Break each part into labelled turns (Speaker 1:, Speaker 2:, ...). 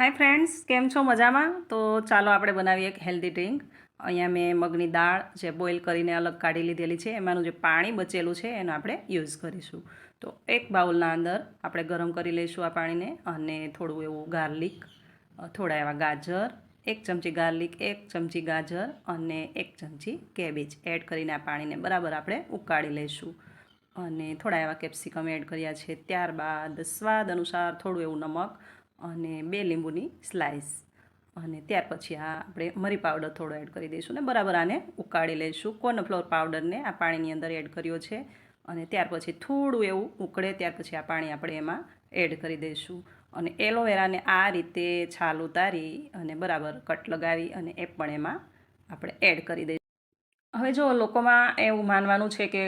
Speaker 1: Hi friends, કેમ છો? મજામાં? તો ચાલો આપણે બનાવીએ એક હેલ્ધી ડ્રિંક. અહીંયા મેં મગની દાળ જે બોઇલ કરીને અલગ કાઢી લીધેલી છે, એમાંનું જે પાણી બચેલું છે એનો આપણે યુઝ કરીશું. તો એક બાઉલના અંદર આપણે ગરમ કરી લઈશું આ પાણીને, અને થોડું એવું ગાર્લિક, થોડા એવા ગાજર, 1 ચમચી ગાર્લિક, 1 ચમચી ગાજર અને 1 ચમચી કેબેજ એડ કરીને આ પાણીને બરાબર આપણે ઉકાળી લઈશું. અને થોડા એવા કેપ્સિકમ એડ કર્યા છે. ત્યારબાદ સ્વાદ અનુસાર થોડું એવું નમક અને 2 લીંબુની સ્લાઇસ, અને ત્યાર પછી આ આપણે મરી પાવડર થોડો એડ કરી દઈશું ને બરાબર આને ઉકાળી લઈશું. કોર્નફ્લોર પાવડરને આ પાણીની અંદર એડ કર્યો છે, અને ત્યાર પછી થોડું એવું ઉકળે ત્યાર પછી આ પાણી આપણે એમાં એડ કરી દઈશું. અને એલોવેરાને આ રીતે છાલ ઉતારી અને બરાબર કટ લગાવી અને એ પણ એમાં આપણે એડ કરી દઈશું. હવે જો લોકોમાં એવું માનવાનું છે કે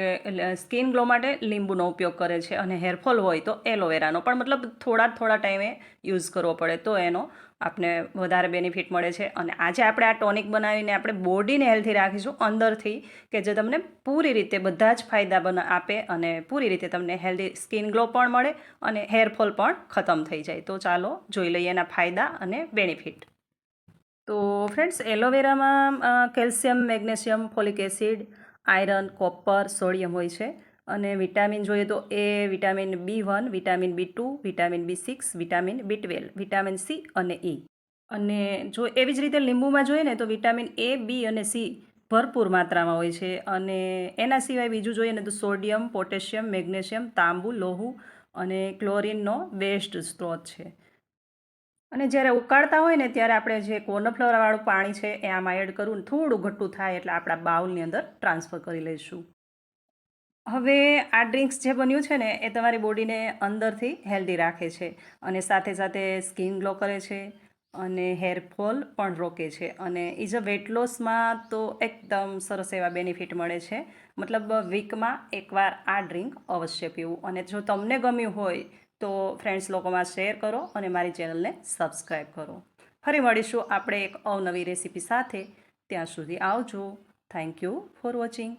Speaker 1: સ્કિન ગ્લો માટે લીંબુનો ઉપયોગ કરે છે, અને હેરફોલ હોય તો એલોવેરાનો, પણ મતલબ થોડા ટાઈમે યુઝ કરવો પડે તો એનો આપણે વધારે બેનિફિટ મળે છે. અને આજે આપણે આ ટોનિક બનાવીને આપણે બોડીને હેલ્ધી રાખીશું અંદરથી, કે જે તમને પૂરી રીતે બધા જ ફાયદા આપે અને પૂરી રીતે તમને હેલ્ધી સ્કિન ગ્લો પણ મળે અને હેરફોલ પણ ખતમ થઈ જાય. તો ચાલો જોઈ લઈએ એના ફાયદા અને બેનિફિટ. તો ફ્રેન્ડ્સ, એલોવેરામાં calcium, magnesium, folic acid, iron, copper, sodium હોય છે. અને વિટામિન જોઈએ તો એ vitamin B1, vitamin B2, vitamin B6, vitamin B12, vitamin C અને ઈ. અને જો એવી જ રીતે લીંબુમાં જોઈએ ને તો વિટામિન એ, બી અને સી ભરપૂર માત્રામાં હોય છે. અને એના સિવાય બીજું જોઈએ ને તો સોડિયમ, પોટેશિયમ, મેગ્નેશિયમ, તાંબુ, લોહુ અને ક્લોરિનનો બેસ્ટ સ્ત્રોત છે. અને જ્યારે ઉકાળતા હોય ને ત્યારે આપણે જે કોર્નફ્લોરવાળું પાણી છે એ આમાં એડ કરવું, થોડું ઘટ્ટું થાય એટલે આપણા બાઉલની અંદર ટ્રાન્સફર કરી લઈશું. હવે આ ડ્રિંક્સ જે બન્યું છે ને એ તમારી બોડીને અંદરથી હેલ્ધી રાખે છે, અને સાથે સાથે સ્કિન ગ્લો કરે છે અને હેરફોલ પણ રોકે છે. અને ઇઝ અ વેટ લોસમાં તો એકદમ સરસ એવા બેનિફિટ મળે છે. મતલબ વીકમાં એકવાર આ ડ્રિંક અવશ્ય પીવું. અને જો તમને ગમ્યું હોય તો ફ્રેન્ડ્સ લોકોમાં શેર કરો અને મારી ચેનલને સબસ્ક્રાઈબ કરો. ફરી મળીશું આપણે એક અવનવી રેસીપી સાથે. ત્યાં સુધી આવજો. Thank you for watching.